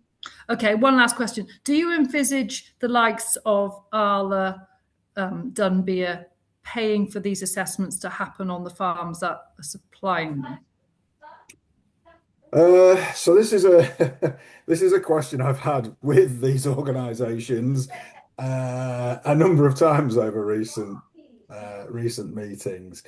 Okay, one last question. Do you envisage the likes of Arla, Dunbier paying for these assessments to happen on the farms that are supplying them? So this is a this is a question I've had with these organisations a number of times over recent meetings,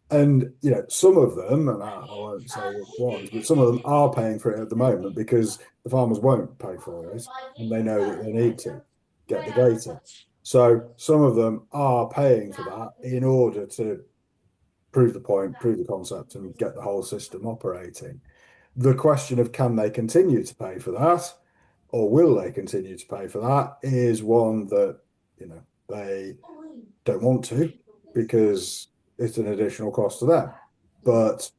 and some of them, and I won't say which ones, but some of them are paying for it at the moment because the farmers won't pay for it, and they know that they need to get the data. So some of them are paying for that in order to prove the point, prove the concept, and get the whole system operating. The question of can they continue to pay for that, or will they continue to pay for that, is one that they don't want to, because it's an additional cost to them. But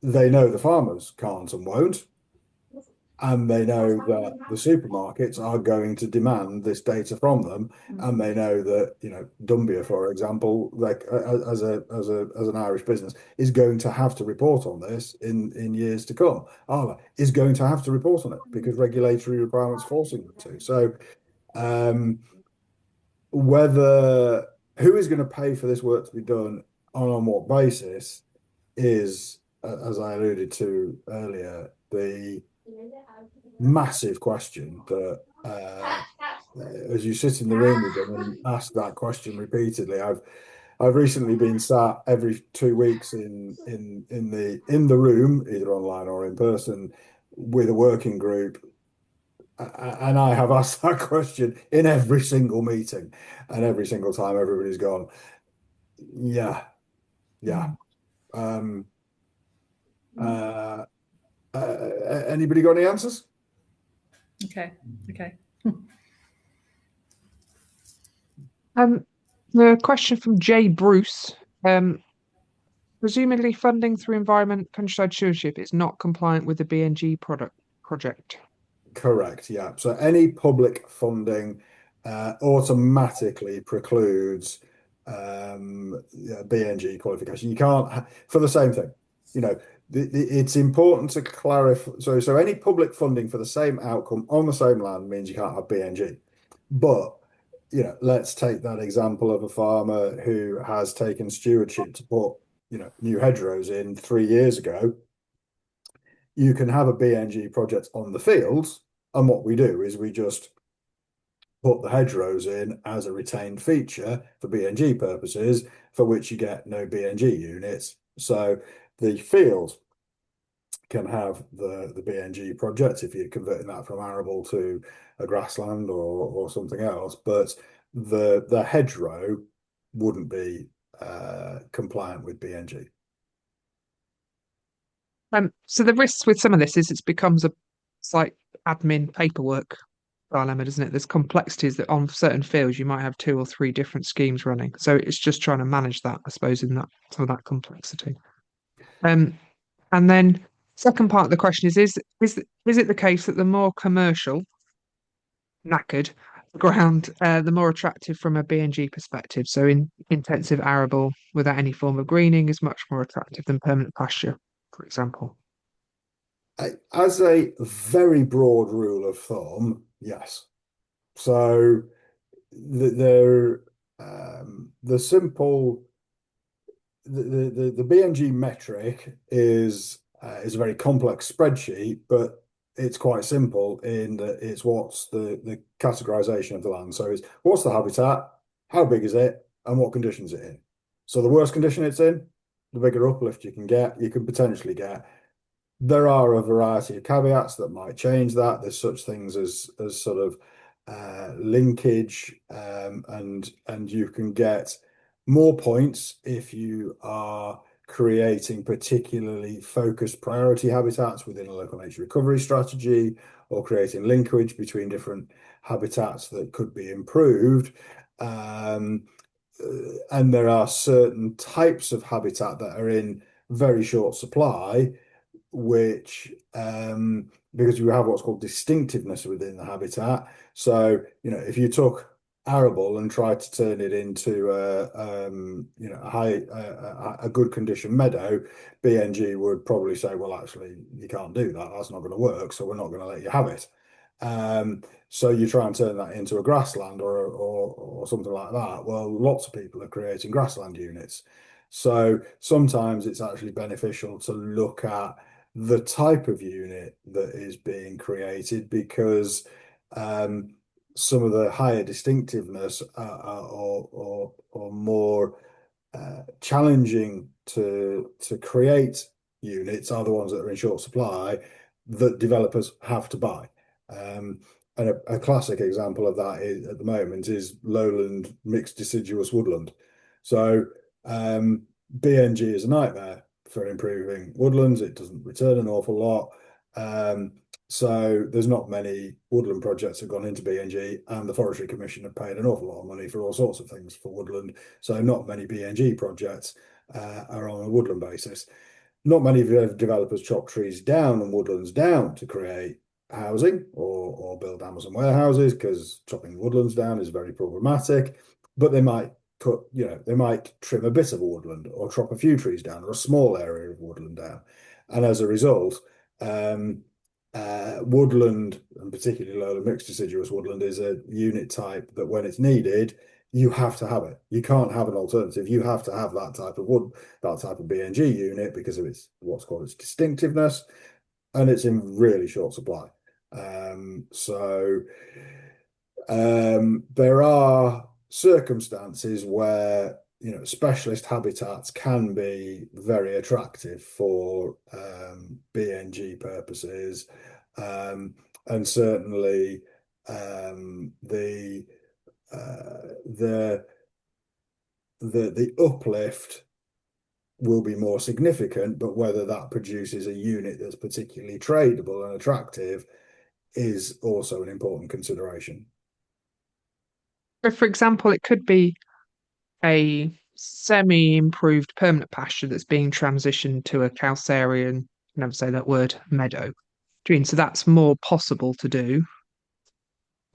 they know the farmers can't and won't, and they know that the supermarkets are going to demand this data from them, and they know that Dunbier, for example, like as an Irish business, is going to have to report on this in years to come. Arla is going to have to report on it because regulatory requirements forcing them to. So whether who is going to pay for this work to be done on what basis is, as I alluded to earlier, the massive question that as you sit in the room with them and ask that question repeatedly. I've recently been sat every 2 weeks in the room, either online or in person, with a working group, and I have asked that question in every single meeting, and every single time everybody's gone, yeah. Anybody got any answers? Okay. The question from Jay Bruce. Presumably funding through environment countryside stewardship is not compliant with the BNG project. Correct, yeah. So any public funding automatically precludes BNG qualification. You can't, for the same thing. It's important to clarify. So any public funding for the same outcome on the same land means you can't have BNG. But let's take that example of a farmer who has taken stewardship to put new hedgerows in 3 years ago. You can have a BNG project on the fields, and what we do is we just put the hedgerows in as a retained feature for BNG purposes, for which you get no BNG units. So the field can have the BNG project if you're converting that from arable to a grassland or something else, but the hedgerow wouldn't be compliant with BNG. So the risks with some of this is it becomes it's like admin paperwork dilemma, doesn't it? There's complexities that on certain fields you might have 2 or 3 different schemes running. So it's just trying to manage that, I suppose, in that some of that complexity. And then second part of the question is it the case that the more commercial, knackered ground, the more attractive from a BNG perspective? So in intensive arable without any form of greening is much more attractive than permanent pasture, for example. As a very broad rule of thumb, yes. So the simple the BNG metric is a very complex spreadsheet, but it's quite simple in that it's what's the categorization of the land. So it's what's the habitat, how big is it, and what conditions it's in. So the worse condition it's in, the bigger uplift you can get. You can potentially get There are a variety of caveats that might change that. There's such things as sort of linkage, and you can get more points if you are creating particularly focused priority habitats within a local nature recovery strategy, or creating linkage between different habitats that could be improved. And there are certain types of habitat that are in very short supply, which because you have what's called distinctiveness within the habitat. So, if you took arable and tried to turn it into a good condition meadow, BNG would probably say, well, actually, you can't do that. That's not going to work. So we're not going to let you have it. So you try and turn that into a grassland or something like that. Well, lots of people are creating grassland units. So sometimes it's actually beneficial to look at the type of unit that is being created, because some of the higher distinctiveness or more challenging to create units are the ones that are in short supply that developers have to buy. And a classic example of that at the moment is lowland mixed deciduous woodland. So BNG is a nightmare for improving woodlands. It doesn't return an awful lot. So there's not many woodland projects have gone into BNG, and the Forestry Commission have paid an awful lot of money for all sorts of things for woodland. So not many BNG projects are on a woodland basis. Not many developers chop trees down and woodlands down to create housing or build Amazon warehouses, because chopping woodlands down is very problematic. But they might they might trim a bit of a woodland or chop a few trees down or a small area of woodland down. And as a result, woodland, and particularly lowland mixed deciduous woodland, is a unit type that when it's needed, you have to have it. You can't have an alternative. You have to have that type of that type of BNG unit, because of what's called its distinctiveness, and it's in really short supply. There are circumstances where specialist habitats can be very attractive for BNG purposes, and certainly the uplift will be more significant, but whether that produces a unit that's particularly tradable and attractive is also an important consideration. So, for example, it could be a semi-improved permanent pasture that's being transitioned to a calcarean, I never say that word, meadow. So that's more possible to do.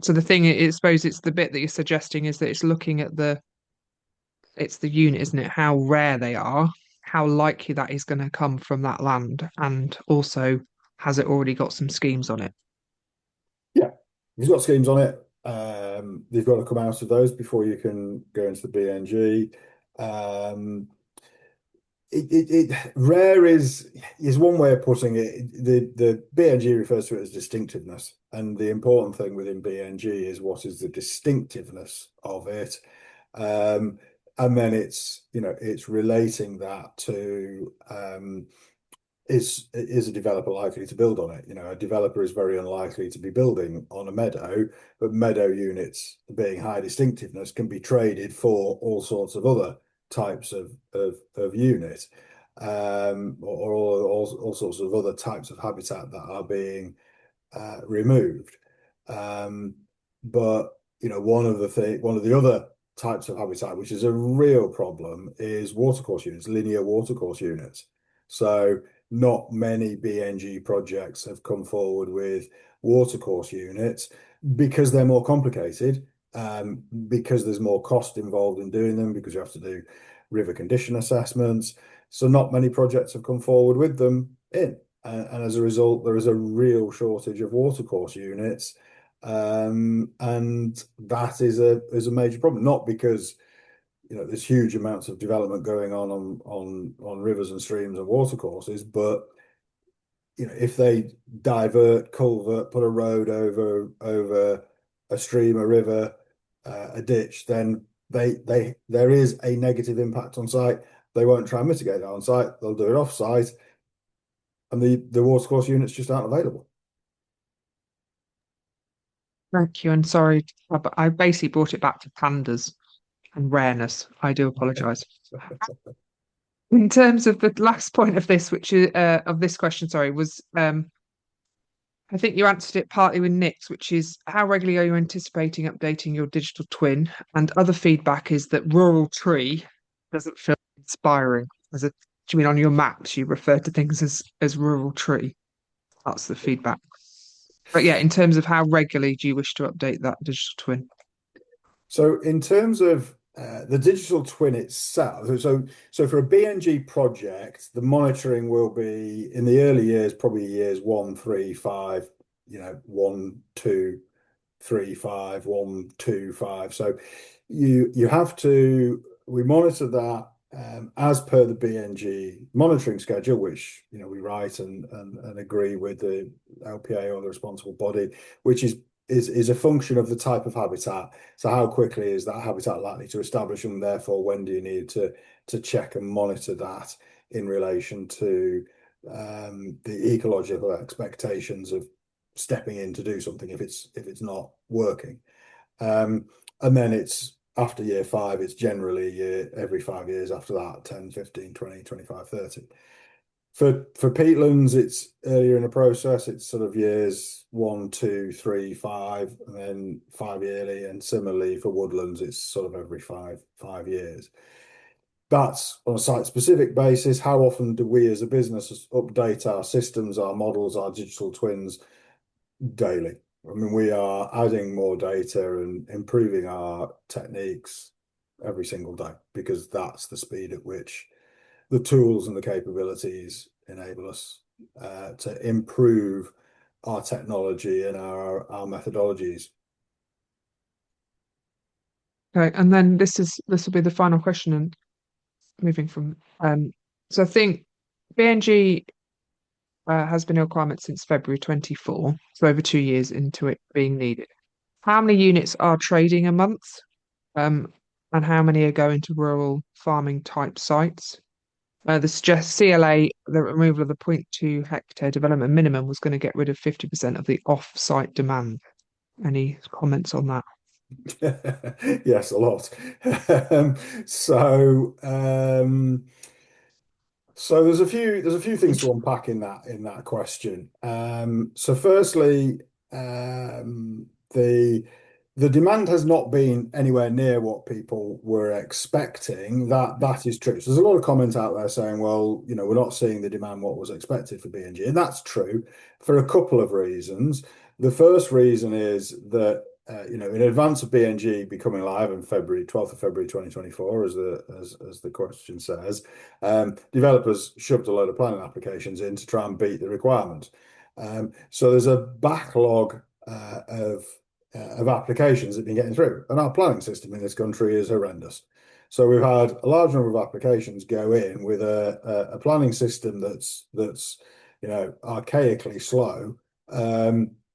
So the thing is, I suppose it's the bit that you're suggesting is that it's looking at it's the unit, isn't it? How rare they are, how likely that is going to come from that land, and also has it already got some schemes on it? Yeah, if it's got schemes on it, you've got to come out of those before you can go into the BNG. Rare is one way of putting it. The BNG refers to it as distinctiveness, and the important thing within BNG is what is the distinctiveness of it, and then it's relating that to is a developer likely to build on it? A developer is very unlikely to be building on a meadow, but meadow units being high distinctiveness can be traded for all sorts of other types of unit, or all sorts of other types of habitat that are being removed. But one of the other types of habitat, which is a real problem, is watercourse units, linear watercourse units. So not many BNG projects have come forward with watercourse units because they're more complicated, because there's more cost involved in doing them, because you have to do river condition assessments. So not many projects have come forward with them and as a result, there is a real shortage of watercourse units, and that is a major problem. Not because there's huge amounts of development going on rivers and streams and watercourses, but if they divert, culvert, put a road over a stream, a river, a ditch, then there is a negative impact on site. They won't try and mitigate that on site. They'll do it off site, and the watercourse units just aren't available. Thank you, and sorry, but I basically brought it back to pandas and rareness. I do apologise. In terms of the last point of this, which is of this question, sorry, was I think you answered it partly with Nick's, which is how regularly are you anticipating updating your digital twin? And other feedback is that rural tree doesn't feel inspiring. Do you mean on your maps you refer to things as rural tree? That's the feedback. But yeah, in terms of how regularly do you wish to update that digital twin? So in terms of the digital twin itself, so for a BNG project, the monitoring will be in the early years, probably years 1, 3, 5, 1, 2, 3, 5, 1, 2, 5. So we monitor that as per the BNG monitoring schedule, which we write and agree with the LPA or the responsible body, which is a function of the type of habitat. So how quickly is that habitat likely to establish, and therefore when do you need to check and monitor that in relation to the ecological expectations of stepping in to do something if it's not working. And then it's after year 5, it's generally every 5 years after that, 10, 15, 20, 25, 30. For peatlands, it's earlier in the process. It's sort of years 1, 2, 3, 5, and then 5 yearly. And similarly for woodlands, it's sort of every 5 years. That's on a site-specific basis. How often do we as a business update our systems, our models, our digital twins? Daily. I mean, we are adding more data and improving our techniques every single day because that's the speed at which the tools and the capabilities enable us to improve our technology and our methodologies. Okay, and then this will be the final question, and moving from so I think BNG has been a requirement since February 24, so over 2 years into it being needed. How many units are trading a month? And how many are going to rural farming type sites? The suggest CLA, the removal of the 0.2 hectare development minimum was going to get rid of 50% of the off-site demand. Any comments on that? Yes, a lot. So there's a few things to unpack in that question. So firstly, the demand has not been anywhere near what people were expecting. That is true. So there's a lot of comment out there saying, well, we're not seeing the demand what was expected for BNG, and that's true for a couple of reasons. The first reason is that in advance of BNG becoming live in 12th of February 2024, as the question says, developers shoved a load of planning applications in to try and beat the requirement. So there's a backlog of applications that have been getting through, and our planning system in this country is horrendous. So we've had a large number of applications go in with a planning system that's archaically slow.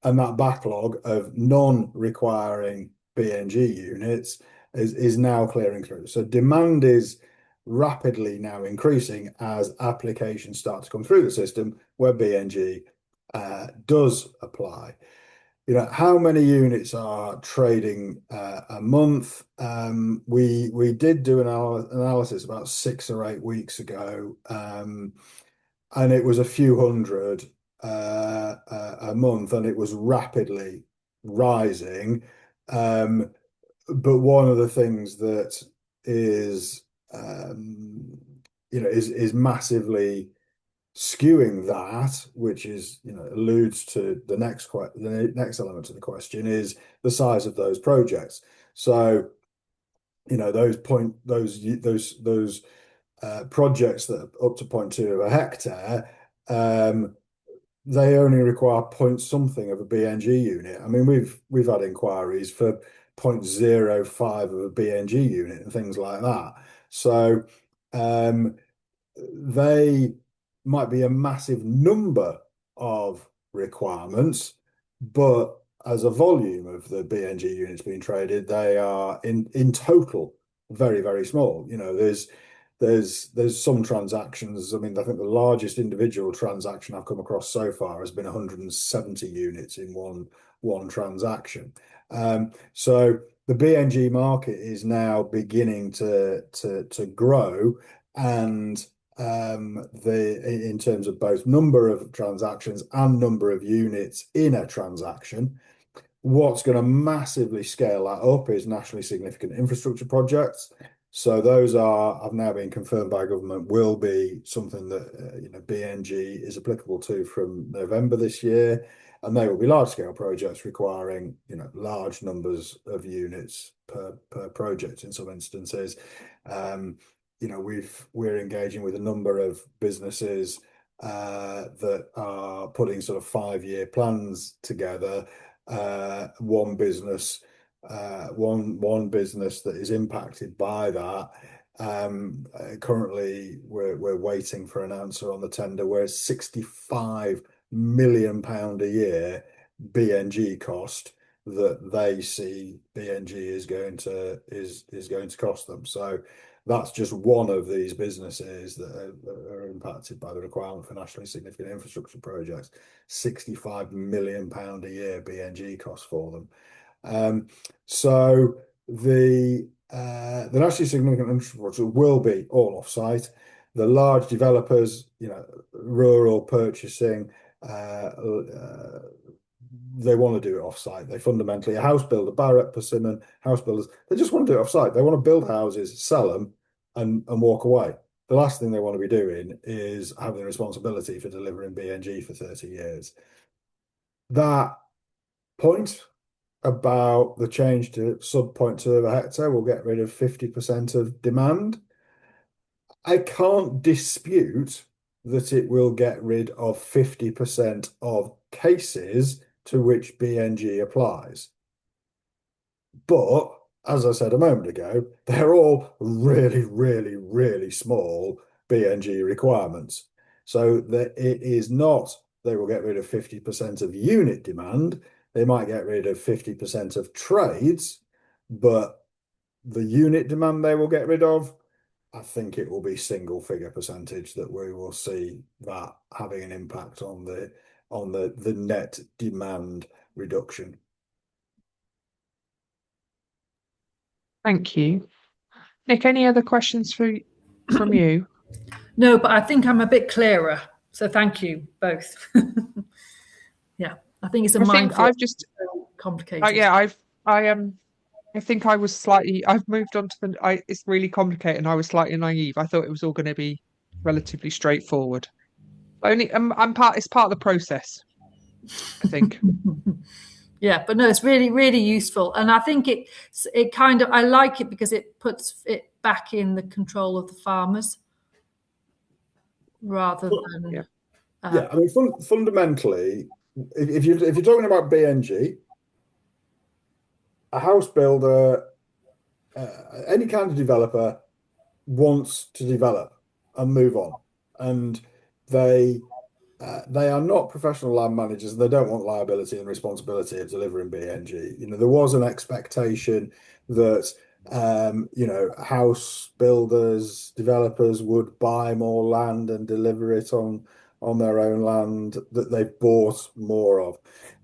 And that backlog of non-requiring BNG units is now clearing through. So demand is rapidly now increasing as applications start to come through the system where BNG does apply. How many units are trading a month? We did do an analysis about 6 or 8 weeks ago, and it was a few hundred a month, and it was rapidly rising. But one of the things that is massively skewing that, which alludes to the next element of the question, is the size of those projects. So those projects that are up to 0.2 of a hectare, they only require point something of a BNG unit. I mean, we've had inquiries for 0.05 of a BNG unit and things like that. So they might be a massive number of requirements, but as a volume of the BNG units being traded, they are in total very, very small. There's there's some transactions. I mean, I think the largest individual transaction I've come across so far has been 170 units in one transaction. So the BNG market is now beginning to grow, and in terms of both number of transactions and number of units in a transaction. What's going to massively scale that up is nationally significant infrastructure projects. So those have now been confirmed by government, will be something that BNG is applicable to from November this year, and they will be large scale projects requiring large numbers of units per project in some instances. We're engaging with a number of businesses that are putting sort of 5-year plans together. One business that is impacted by that. Currently, we're waiting for an answer on the tender, where it's £65 million a year BNG cost that they see BNG is going to cost them. So that's just one of these businesses that are impacted by the requirement for nationally significant infrastructure projects. £65 million a year BNG cost for them. So the nationally significant infrastructure will be all off-site. The large developers, rural purchasing, they want to do it off-site. They fundamentally, a house builder, Barrett, Persimmon, house builders, they just want to do it off-site. They want to build houses, sell them, and walk away. The last thing they want to be doing is having the responsibility for delivering BNG for 30 years. That point about the change to sub 0.2 of a hectare will get rid of 50% of demand. I can't dispute that it will get rid of 50% of cases to which BNG applies. But as I said a moment ago, they're all really, really, really small BNG requirements. So that it is not they will get rid of 50% of unit demand. They might get rid of 50% of trades, but the unit demand they will get rid of, I think it will be single figure percentage that we will see that having an impact on the net demand reduction. Thank you. Nick, any other questions from you? No, but I think I'm a bit clearer. So thank you both. Yeah, I think it's a mindful. I've just complicated. Yeah, I think I was slightly. I've moved on to it's really complicated, and I was slightly naive. I thought it was all going to be relatively straightforward. It's part of the process, I think. Yeah, but no, it's really, really useful. And I think it kind of, I like it because it puts it back in the control of the farmers rather than. Yeah, I mean, fundamentally, if you're talking about BNG, a house builder, any kind of developer wants to develop and move on, and they are not professional land managers, and they don't want liability and responsibility of delivering BNG. There was an expectation that house builders, developers would buy more land and deliver it on their own land that they've bought more of.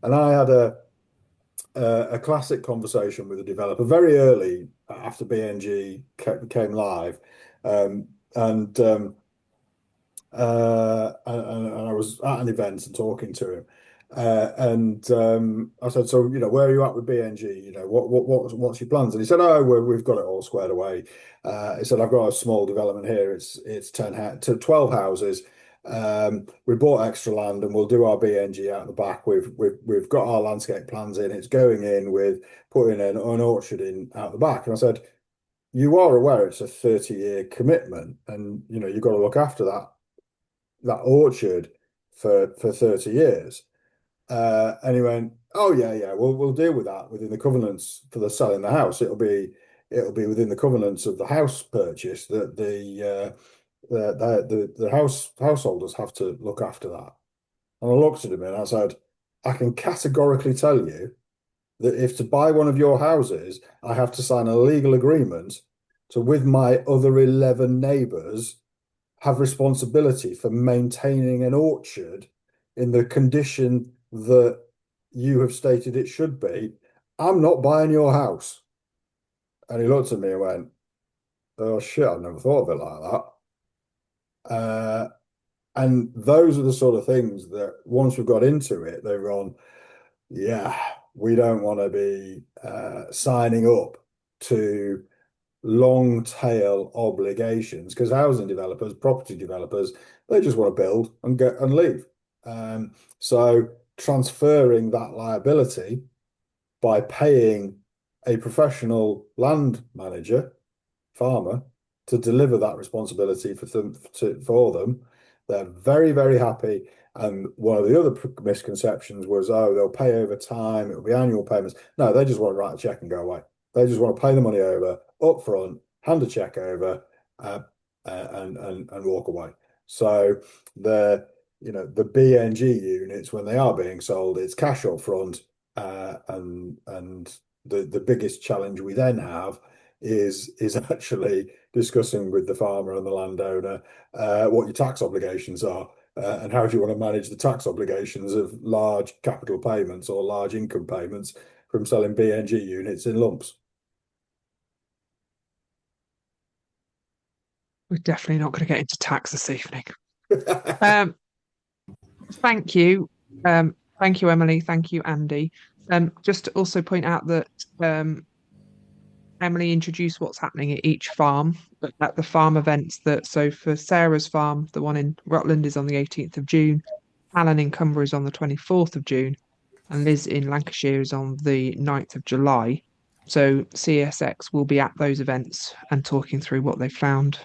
And I had a classic conversation with a developer very early after BNG came live, and I was at an event and talking to him, and I said, "So, where are you at with BNG? What's your plans?" And he said, "Oh, we've got it all squared away." He said, "I've got a small development here. It's 10 to 12 houses. We bought extra land, and we'll do our BNG out the back. We've got our landscape plans in. It's going in with putting an orchard in out the back." And I said, "You are aware it's a 30-year commitment, and you've got to look after that orchard for 30 years." And he went, "Oh yeah, we'll deal with that within the covenants for the selling the house. It'll be within the covenants of the house purchase that the householders have to look after that." And I looked at him and I said, "I can categorically tell you that if to buy one of your houses, I have to sign a legal agreement to, with my other 11 neighbours, have responsibility for maintaining an orchard in the condition that you have stated it should be, I'm not buying your house. And he looked at me and went, oh shit, I've never thought of it like that. And those are the sort of things that once we've got into it, they've gone, yeah, we don't want to be signing up to long tail obligations, because housing developers, property developers, they just want to build and get and leave. So transferring that liability by paying a professional land manager, farmer, to deliver that responsibility for them, they're very, very happy. And one of the other misconceptions was, oh, they'll pay over time, it'll be annual payments. No, they just want to write a check and go away. They just want to pay the money over up front, hand a check over, and walk away. So the BNG units, when they are being sold, it's cash up front, and the biggest challenge we then have is actually discussing with the farmer and the landowner what your tax obligations are, and how do you want to manage the tax obligations of large capital payments or large income payments from selling BNG units in lumps. We're definitely not going to get into tax this evening. Thank you. Thank you, Emily. Thank you, Andy. Just to also point out that Emily introduced what's happening at each farm, but at the farm events so for Sarah's farm, the one in Rutland is on the 18th of June, Alan in Cumbria is on the 24th of June, and Liz in Lancashire is on the 9th of July. So CSX will be at those events and talking through what they found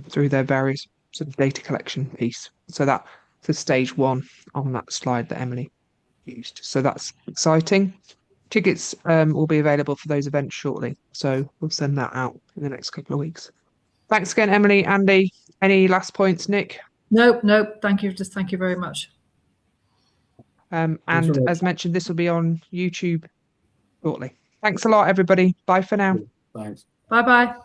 through their various sort of data collection piece. So that's the stage one on that slide that Emily used. So that's exciting. Tickets will be available for those events shortly, so we'll send that out in the next couple of weeks. Thanks again, Emily, Andy. Any last points, Nick? Nope. Thank you. Just thank you very much. And as mentioned, this will be on YouTube shortly. Thanks a lot, everybody. Bye for now. Thanks. Bye-bye.